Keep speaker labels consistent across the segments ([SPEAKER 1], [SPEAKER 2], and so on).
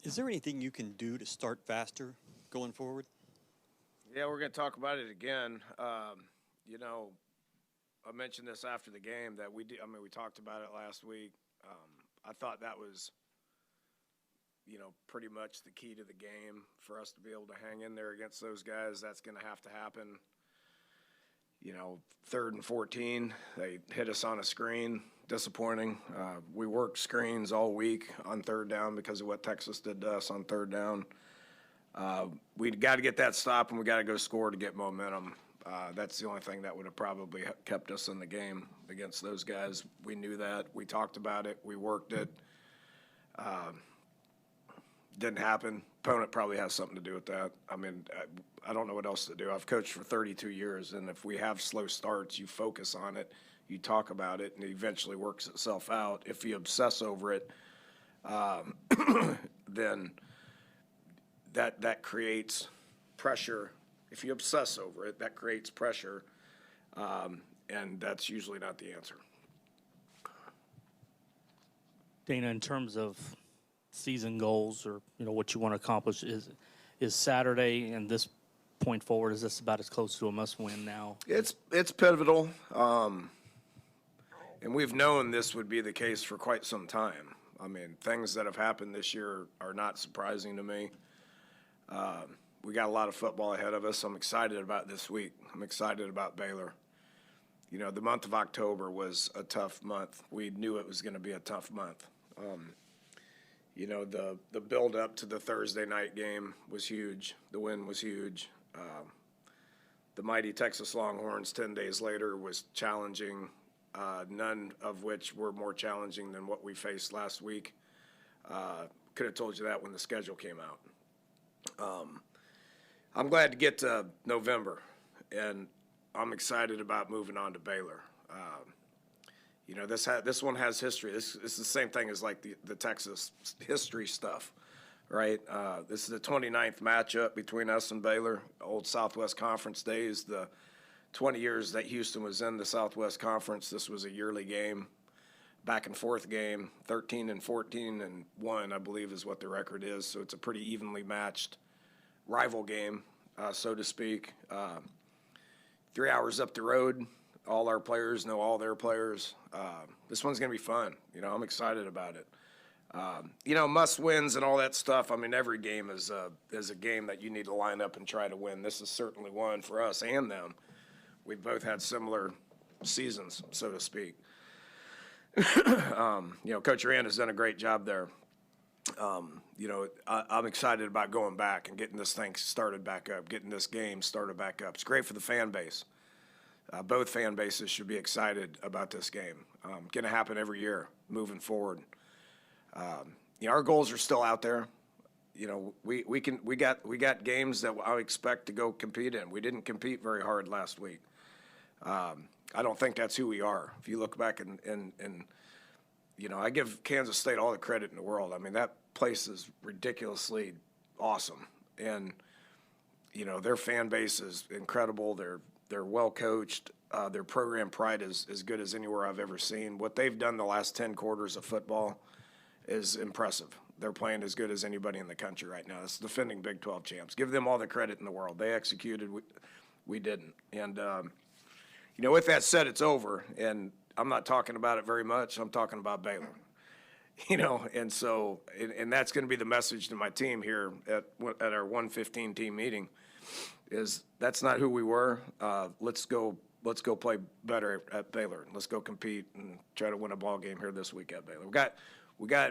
[SPEAKER 1] Is there anything you can do to start faster going forward?
[SPEAKER 2] Yeah, we're going to talk about it again. You know, I mentioned this after the game that we did. I mean, we talked about it last week. I thought that was, pretty much the key to the game for us to be able to hang in there against those guys. That's going to have to happen. Third and 14, they hit us on a screen. Disappointing. We worked screens all week on third down because of what Texas did to us on third down. We got to get that stop, and we got to go score to get momentum. That's the only thing that would have probably kept us in the game against those guys. We knew that. We talked about it. We worked it. Didn't happen. Opponent probably has something to do with that. I mean, I don't know what else to do. I've coached for 32 years, and if we have slow starts, you focus on it, you talk about it, and it eventually works itself out. If you obsess over it, then that creates pressure. If you obsess over it, that creates pressure, and that's usually not the answer.
[SPEAKER 3] Dana, in terms of season goals or what you want to accomplish, is Saturday and this point forward, is this about as close to a must-win now?
[SPEAKER 2] It's pivotal, and we've known this would be the case for quite some time. I mean, things that have happened this year are not surprising to me. We got a lot of football ahead of us. I'm excited about this week. I'm excited about Baylor. The month of October was a tough month. We knew it was going to be a tough month. The build up to the Thursday night game was huge. The win was huge. The mighty Texas Longhorns 10 days later was challenging, none of which were more challenging than what we faced last week. Could have told you that when the schedule came out. I'm glad to get to November, and I'm excited about moving on to Baylor. This one has history. This is the same thing as like the Texas history stuff, right? This is the 29th matchup between us and Baylor, old Southwest Conference days. The 20 years that Houston was in the Southwest Conference, this was a yearly game, back and forth game, 13 and 14 and 1, I believe is what the record is. So it's a pretty evenly matched rival game, so to speak. 3 hours up the road. All our players know all their players. This one's going to be fun. I'm excited about it. Must wins and all that stuff. I mean, every game is a game that you need to line up and try to win. This is certainly one for us and them. We've both had similar seasons, so to speak. Coach Rand has done a great job there. I'm excited about going back and getting this thing started back up, getting this game started back up. It's great for the fan base. Both fan bases should be excited about this game. Going to happen every year moving forward. Our goals are still out there. We got games that I expect to go compete in. We didn't compete very hard last week. I don't think that's who we are. If you look back and I give Kansas State all the credit in the world. I mean, that place is ridiculously awesome, and their fan base is incredible. They're well coached. Their program pride is as good as anywhere I've ever seen. What they've done the last 10 quarters of football is impressive. They're playing as good as anybody in the country right now. It's defending Big 12 champs. Give them all the credit in the world. They executed. We didn't. And with that said, it's over. And I'm not talking about it very much. I'm talking about Baylor. And so, and that's going to be the message to my team here at our 115 team meeting, is that's not who we were. Let's go play better at Baylor. Let's go compete and try to win a ball game here this week at Baylor.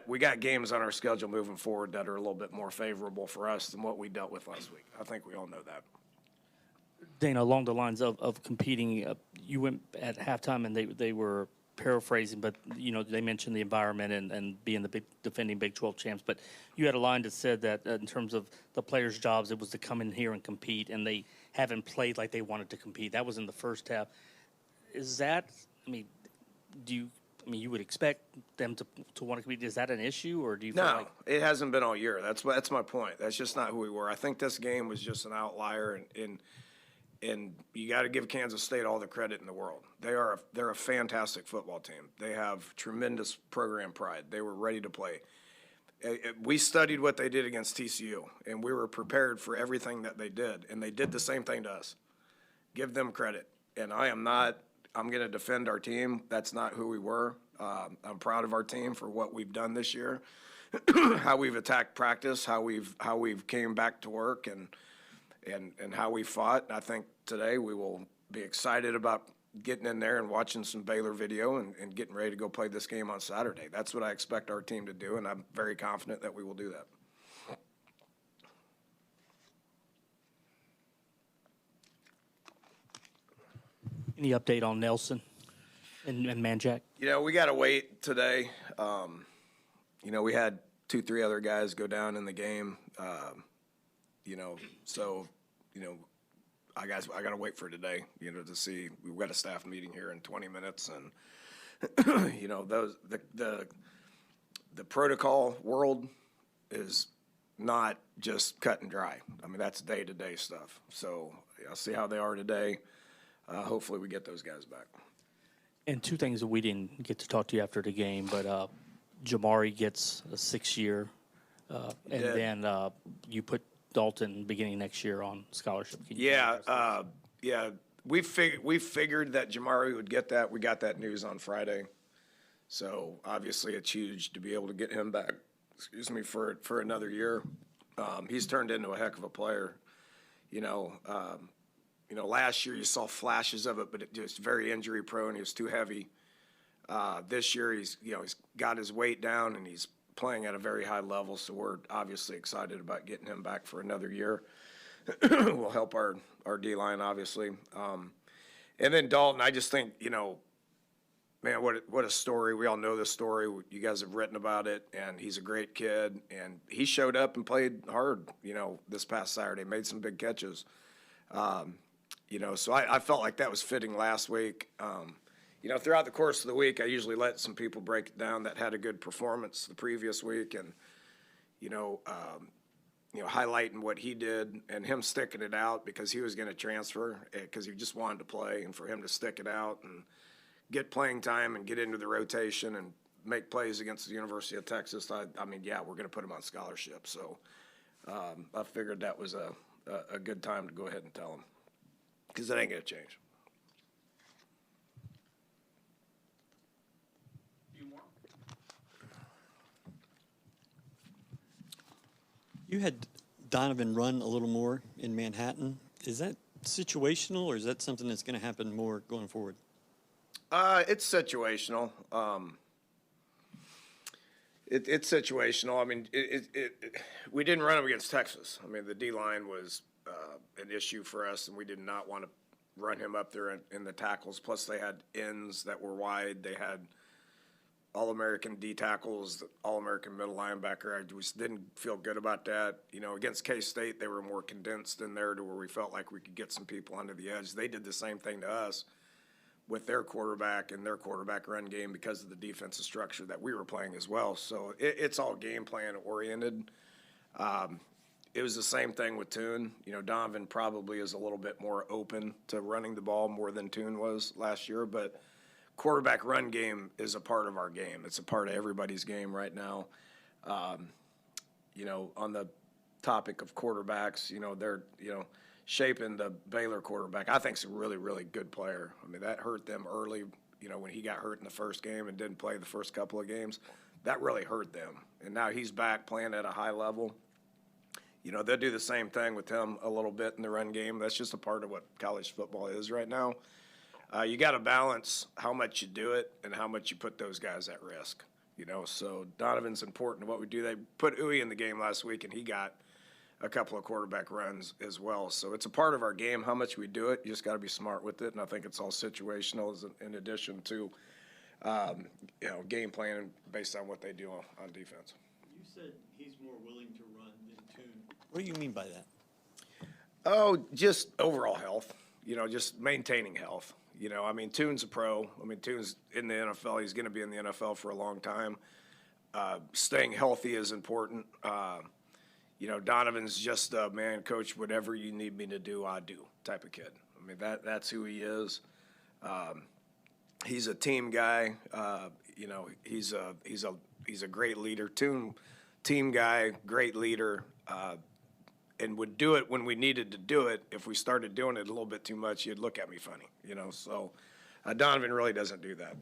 [SPEAKER 2] We got games on our schedule moving forward that are a little bit more favorable for us than what we dealt with last week. I think we all know that.
[SPEAKER 3] Dana, along the lines of competing, you went at halftime and they were paraphrasing, but they mentioned the environment and being the defending Big 12 champs. But you had a line that said that in terms of the players' jobs, it was to come in here and compete, and they haven't played like they wanted to compete. That was in the first half. Is that? You would expect them to want to compete. Is that an issue, or do you feel like
[SPEAKER 2] it hasn't been all year? That's my point. That's just not who we were. I think this game was just an outlier, and you got to give Kansas State all the credit in the world. They're a fantastic football team. They have tremendous program pride. They were ready to play. We studied what they did against TCU, and we were prepared for everything that they did, and they did the same thing to us. Give them credit. And I'm going to defend our team. That's not who we were. I'm proud of our team for what we've done this year, how we've attacked practice, how we've came back to work, and how we fought. I think today we will be excited about getting in there and watching some Baylor video and getting ready to go play this game on Saturday. That's what I expect our team to do, and I'm very confident that we will do that.
[SPEAKER 3] Any update on Nelson and Manjack?
[SPEAKER 2] We got to wait today. We had 2-3 other guys go down in the game. I got to wait for today, to see. We've got a staff meeting here in 20 minutes, and the protocol world is not just cut and dry. I mean, that's day-to-day stuff. So I'll see how they are today. Hopefully we get those guys back.
[SPEAKER 3] And two things that we didn't get to talk to you after the game, but Jamari gets a 6-year, and then you put Dalton beginning next year on scholarship.
[SPEAKER 2] Yeah. We figured that Jamari would get that. We got that news on Friday. So obviously it's huge to be able to get him back, for another year. He's turned into a heck of a player. Last year you saw flashes of it, but it just very injury prone. He was too heavy. This year he's got his weight down and he's playing at a very high level. So we're obviously excited about getting him back for another year. Will help our D-line, obviously. And then Dalton, I just think, man, what a story. We all know this story. You guys have written about it, and he's a great kid. And he showed up and played hard, this past Saturday, made some big catches. So I felt like that was fitting last week. Throughout the course of the week, I usually let some people break it down that had a good performance the previous week, and highlighting what he did and him sticking it out because he was going to transfer because he just wanted to play, and for him to stick it out and get playing time and get into the rotation and make plays against the University of Texas. We're going to put him on scholarship. So I figured that was a good time to go ahead and tell him because it ain't going to change.
[SPEAKER 1] You had Donovan run a little more in Manhattan. Is that situational, or is that something that's going to happen more going forward?
[SPEAKER 2] It's situational. It's situational. I mean, we didn't run him against Texas. I mean, the D-line was an issue for us, and we did not want to run him up there in the tackles. Plus, they had ends that were wide. They had All-American D tackles, All-American middle linebacker. I just didn't feel good about that. Against K-State, they were more condensed in there to where we felt like we could get some people onto the edge. They did the same thing to us with their quarterback and their quarterback run game because of the defensive structure that we were playing as well. So it's all game plan oriented. It was the same thing with Toon. Donovan probably is a little bit more open to running the ball more than Toon was last year, but quarterback run game is a part of our game. It's a part of everybody's game right now. On the topic of quarterbacks, they're, shaping the Baylor quarterback. I think he's a really, really good player. I mean, that hurt them early, when he got hurt in the first game and didn't play the first couple of games. That really hurt them. And now he's back playing at a high level. They'll do the same thing with him a little bit in the run game. That's just a part of what college football is right now. You got to balance how much you do it and how much you put those guys at risk. So Donovan's important to what we do. They put Uwe in the game last week, and he got a couple of quarterback runs as well. So it's a part of our game, how much we do it. You just got to be smart with it, and I think it's all situational in addition to, game planning based on what they do on defense.
[SPEAKER 1] You said he's more willing to run than Toon. What do you mean by that?
[SPEAKER 2] Oh, just overall health, just maintaining health. Toon's a pro. Toon's in the NFL. He's going to be in the NFL for a long time. Staying healthy is important. Donovan's just a man, coach, whatever you need me to do, I do type of kid. That's who he is. He's a team guy. He's a great leader. Toon team guy, great leader, and would do it when we needed to do it. If we started doing it a little bit too much, he'd look at me funny, you know. So Donovan really doesn't do that.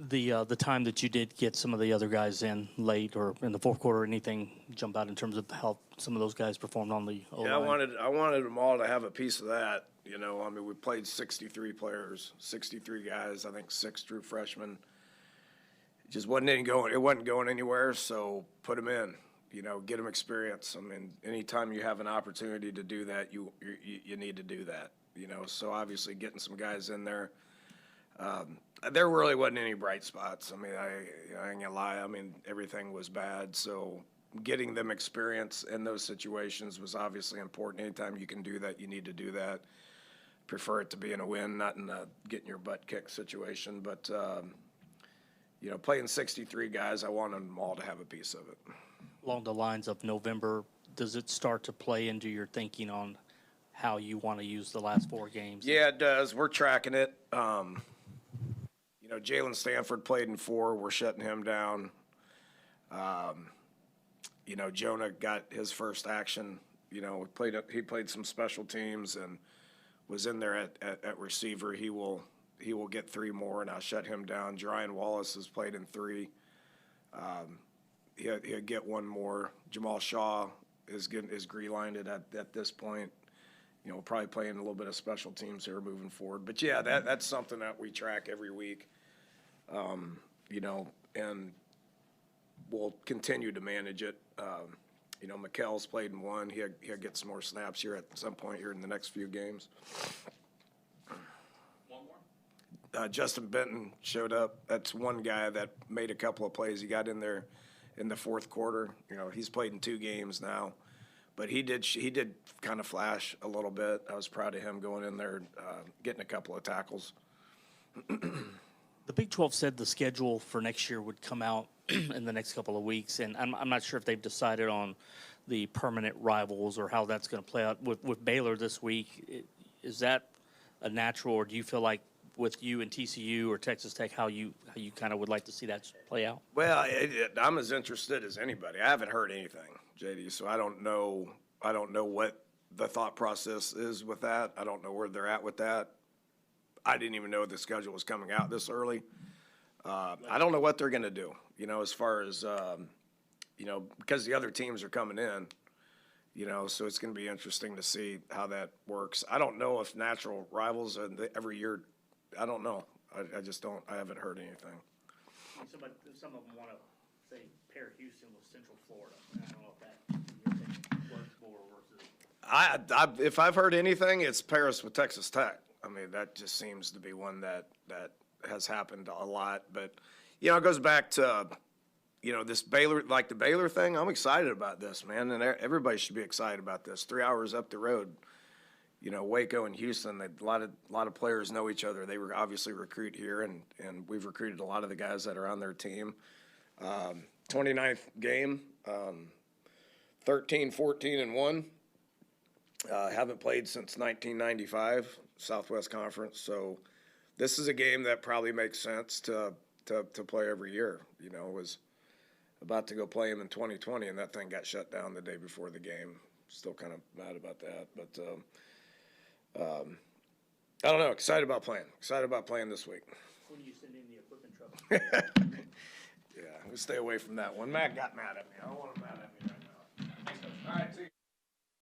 [SPEAKER 3] The time that you did get some of the other guys in late or in the fourth quarter, anything jump out in terms of how some of those guys performed on the O-line?
[SPEAKER 2] Yeah, I wanted them all to have a piece of that. You know, I mean, we played 63 players, 63 guys. I think 6 true freshmen. It just wasn't it wasn't going anywhere. So put them in. You know, get them experience. I mean, anytime you have an opportunity to do that, you need to do that. You know, so obviously getting some guys in there. There really wasn't any bright spots. I mean, I ain't gonna lie. I mean, everything was bad. So getting them experience in those situations was obviously important. Anytime you can do that, you need to do that. Prefer it to be in a win, not in a getting your butt kicked situation. But, you know, playing 63 guys, I want them all to have a piece of it.
[SPEAKER 3] Along the lines of November, does it start to play into your thinking on how you want to use the last 4 games?
[SPEAKER 2] Yeah, it does. We're tracking it. You know, Jalen Stanford played in 4. We're shutting him down. You know, Jonah got his first action. You know, he played some special teams and was in there at receiver. He will get 3 more, and I'll shut him down. Jerian Wallace has played in 3. He'll get 1 more. Jamal Shaw is green-lined at this point. You know, probably playing a little bit of special teams here moving forward. But yeah, that's something that we track every week. You know, and we'll continue to manage it. You know, McKell's played in 1. He'll get some more snaps here at some point here in the next few games.
[SPEAKER 3] 1 more?
[SPEAKER 2] Justin Benton showed up. That's one guy that made a couple of plays. He got in there in the fourth quarter. You know, he's played in 2 games now. But he did kind of flash a little bit. I was proud of him going in there, getting a couple of tackles.
[SPEAKER 3] The Big 12 said the schedule for next year would come out in the next couple of weeks, and I'm not sure if they've decided on the permanent rivals or how that's going to play out. With Baylor this week, is that a natural, or do you feel like with you and TCU or Texas Tech, how you kind of would like to see that play out?
[SPEAKER 2] Well, I'm as interested as anybody. I haven't heard anything, JD, so I don't know what the thought process is with that. I don't know where they're at with that. I didn't even know the schedule was coming out this early. I don't know what they're going to do, you know, as far as, you know, because the other teams are coming in, you know, so it's going to be interesting to see how that works. I don't know if natural rivals every year, I don't know. I just don't, I haven't heard anything.
[SPEAKER 3] Some of them want to say pair Houston with Central Florida. I don't know if that works more versus.
[SPEAKER 2] If I've heard anything, it's Paris with Texas Tech. I mean, that just seems to be one that has happened a lot. But, you know, it goes back to, you know, this Baylor, like the Baylor thing. I'm excited about this, man, and everybody should be excited about this. 3 hours up the road, you know, Waco and Houston, a lot of players know each other. They were obviously recruit here, and we've recruited a lot of the guys that are on their team. 29th game, 13, 14, and 1. Haven't played since 1995, Southwest Conference. So this is a game that probably makes sense to play every year. You know, was about to go play him in 2020, and that thing got shut down the day before the game. Still kind of mad about that, but I don't know. Excited about playing this week.
[SPEAKER 3] When do you send in the equipment truck?
[SPEAKER 2] Yeah, we'll stay away from that one. Matt got mad at me. I don't want him mad at me now.